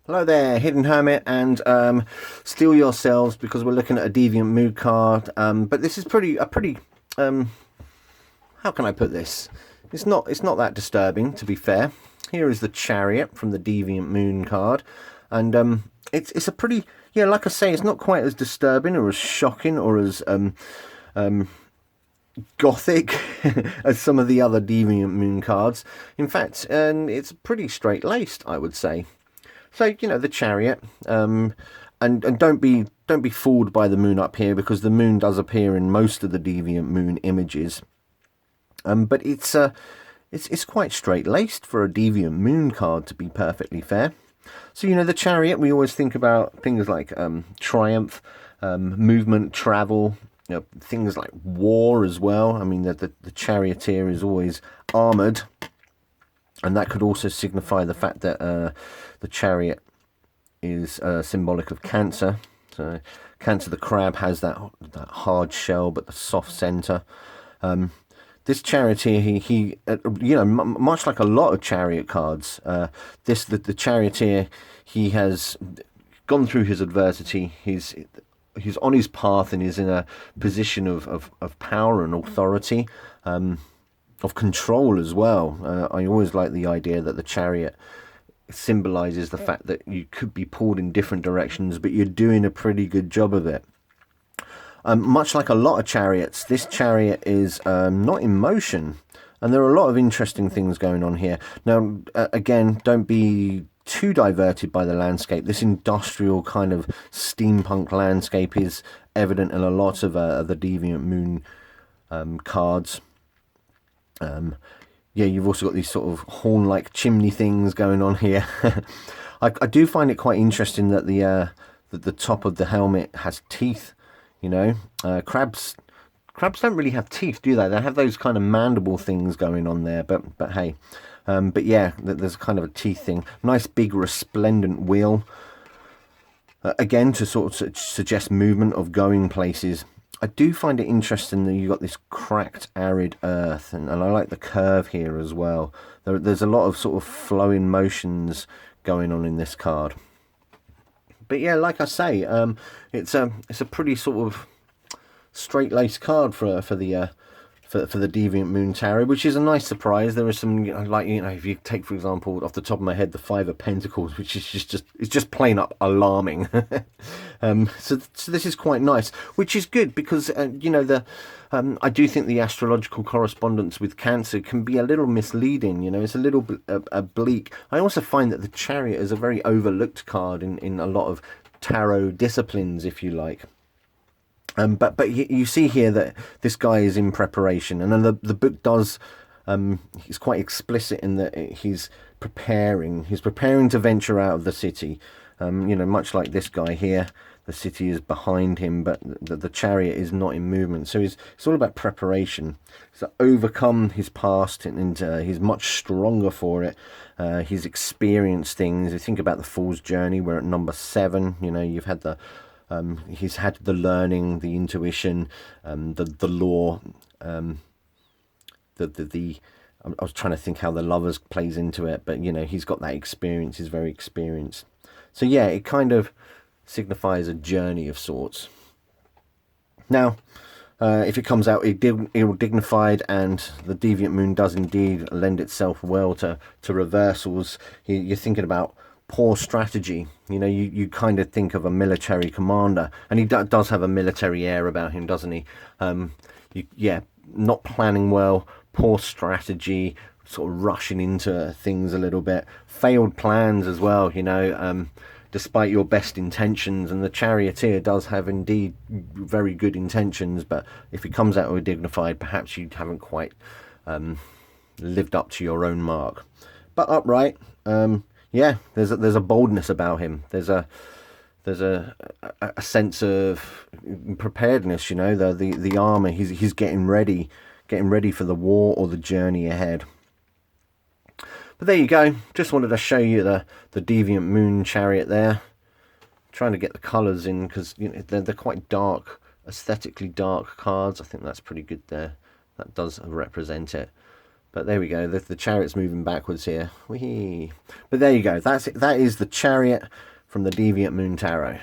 Hello there, Hidden Hermit, and Steel Yourselves, because we're looking at a Deviant Mood card. But this is pretty. Um, how can I put this? It's not that disturbing, to be fair. Here is the Chariot from the Deviant Moon card, and it's a pretty, yeah, like I say, it's not quite as disturbing or as shocking or as gothic as some of the other Deviant Moon cards. In fact, it's pretty straight laced, I would say. So the Chariot, and don't be fooled by the moon up here, because the moon does appear in most of the Deviant Moon images. But it's quite straight laced for a Deviant Moon card, to be perfectly fair. So the Chariot, we always think about things like triumph, movement, travel. Things like war as well. I mean, the charioteer is always armored, and that could also signify the fact that the chariot is symbolic of Cancer. So Cancer, the crab, has that hard shell but the soft center. This charioteer, he much like a lot of chariot cards, the charioteer, he has gone through his adversity. He's on his path and is in a position of power and authority, of control as well. I always like the idea that the chariot symbolizes the fact that you could be pulled in different directions, but you're doing a pretty good job of it. Much like a lot of chariots, this chariot is not in motion, and there are a lot of interesting things going on here. Now, again, don't be too diverted by the landscape. This industrial kind of steampunk landscape is evident in a lot of the Deviant Moon cards. Yeah, you've also got these sort of horn-like chimney things going on here. I do find it quite interesting that the top of the helmet has teeth. Crabs don't really have teeth, do they? They have those kind of mandible things going on there. But hey, but yeah, there's kind of a teeth thing. Nice big resplendent wheel. Again, to sort of suggest movement of going places. I do find it interesting that you've got this cracked, arid earth, and I like the curve here as well. There's a lot of sort of flowing motions going on in this card. But yeah, like I say, it's a pretty sort of straight-laced card for the Deviant Moon Tarot, which is a nice surprise. There are some, if you take, for example, off the top of my head, the Five of Pentacles, which is just plain up alarming. So this is quite nice, which is good, because I do think the astrological correspondence with Cancer can be a little misleading. It's a little bit bleak. I also find that the Chariot is a very overlooked card in a lot of tarot disciplines, if you like. But you see here that this guy is in preparation, and then the book does. He's quite explicit in that he's preparing. He's preparing to venture out of the city. Much like this guy here, the city is behind him, but the chariot is not in movement. So it's all about preparation. He's overcome his past, and he's much stronger for it. He's experienced things. You think about the Fool's Journey. We're at number 7. You've had he's had the learning, the intuition, the law, I was trying to think how the Lovers plays into it, but he's got that experience. He's very experienced. So yeah, it kind of signifies a journey of sorts. Now, if it comes out dignified, and the Deviant Moon does indeed lend itself well to reversals, you're thinking about poor strategy. You kind of think of a military commander, and he does have a military air about him, doesn't he? Not planning well, poor strategy, sort of rushing into things a little bit, failed plans as well, despite your best intentions. And the charioteer does have indeed very good intentions, but if it comes out with dignified, perhaps you haven't quite lived up to your own mark. But upright, yeah, there's a boldness about him. There's a sense of preparedness. The armor. He's getting ready for the war or the journey ahead. But there you go. Just wanted to show you the Deviant Moon Chariot there. Trying to get the colours in, because they're quite dark, aesthetically dark cards. I think that's pretty good there. That does represent it. But there we go. The Chariot's moving backwards here. Whee! But there you go. That's it. That is the Chariot from the Deviant Moon Tarot.